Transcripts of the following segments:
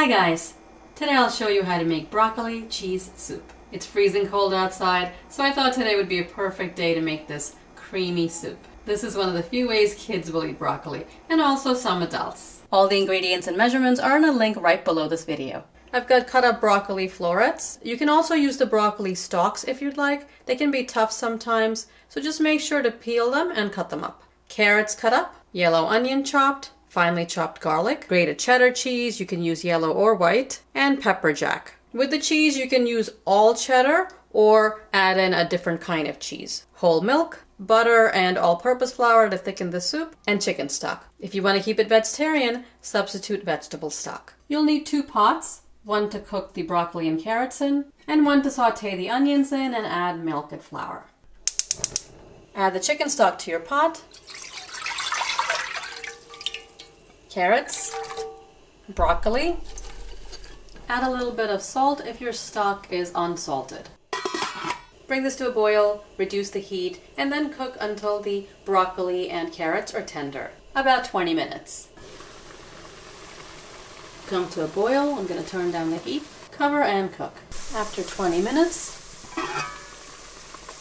Hi guys! Today I'll show you how to make broccoli cheese soup. It's freezing cold outside, so I thought today would be a perfect day to make this creamy soup. This is one of the few ways kids will eat broccoli, and also some adults. All the ingredients and measurements are in a link right below this video. I've got cut up broccoli florets. You can also use the broccoli stalks if you'd like. They can be tough sometimes, so just make sure to peel them and cut them up. Carrots cut up, yellow onion chopped, finely chopped garlic, grated cheddar cheese, you can use yellow or white, and pepper jack. With the cheese you can use all cheddar or add in a different kind of cheese. Whole milk, butter and all-purpose flour to thicken the soup, and chicken stock. If you want to keep it vegetarian, substitute vegetable stock. You'll need 2 pots, one to cook the broccoli and carrots in, and one to saute the onions in and add milk and flour. Add the chicken stock to your pot, carrots, broccoli, add a little bit of salt if your stock is unsalted. Bring this to a boil, reduce the heat, and then cook until the broccoli and carrots are tender, about 20 minutes. Come to a boil, I'm going to turn down the heat, cover and cook. After 20 minutes,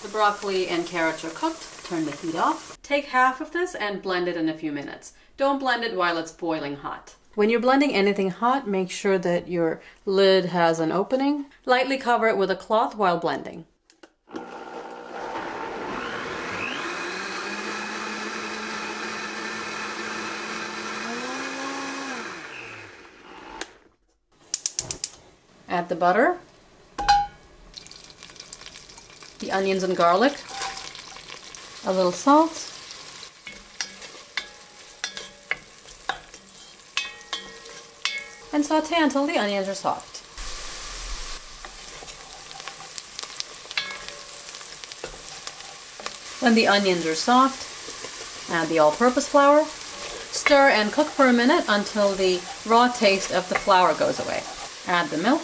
the broccoli and carrots are cooked, turn the heat off. Take half of this and blend it in a few minutes. Don't blend it while it's boiling hot. When you're blending anything hot, make sure that your lid has an opening. Lightly cover it with a cloth while blending. Add the butter, the onions and garlic, a little salt, and saute until the onions are soft. When the onions are soft, add the all-purpose flour. Stir and cook for a minute until the raw taste of the flour goes away. Add the milk.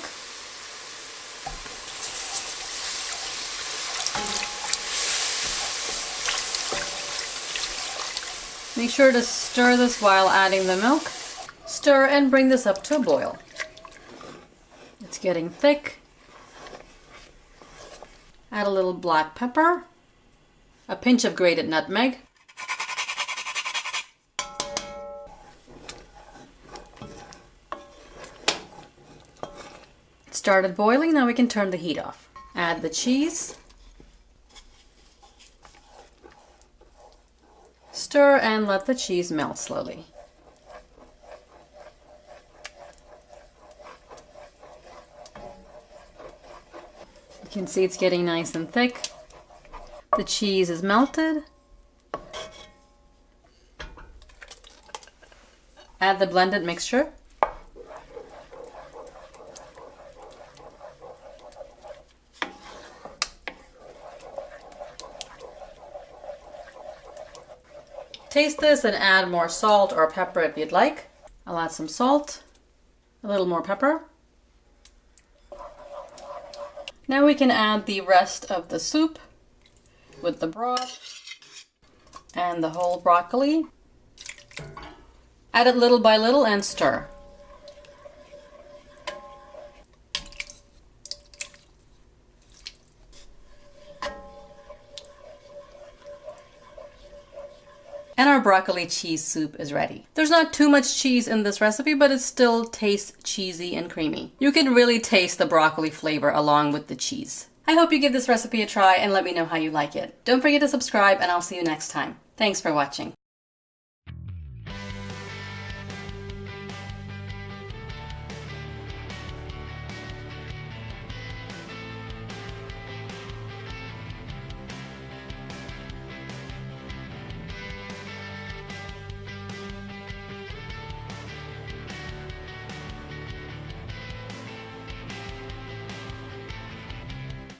Make sure to stir this while adding the milk. Stir and bring this up to a boil. It's getting thick. Add a little black pepper, a pinch of grated nutmeg, it started boiling, now we can turn the heat off. Add the cheese. Stir and let the cheese melt slowly. You can see it's getting nice and thick. The cheese is melted. Add the blended mixture. Taste this and add more salt or pepper if you'd like. I'll add some salt, a little more pepper. Now we can add the rest of the soup with the broth and the whole broccoli. Add it little by little and stir. And our broccoli cheese soup is ready. There's not too much cheese in this recipe, but it still tastes cheesy and creamy. You can really taste the broccoli flavor along with the cheese. I hope you give this recipe a try and let me know how you like it. Don't forget to subscribe and I'll see you next time. Thanks for watching.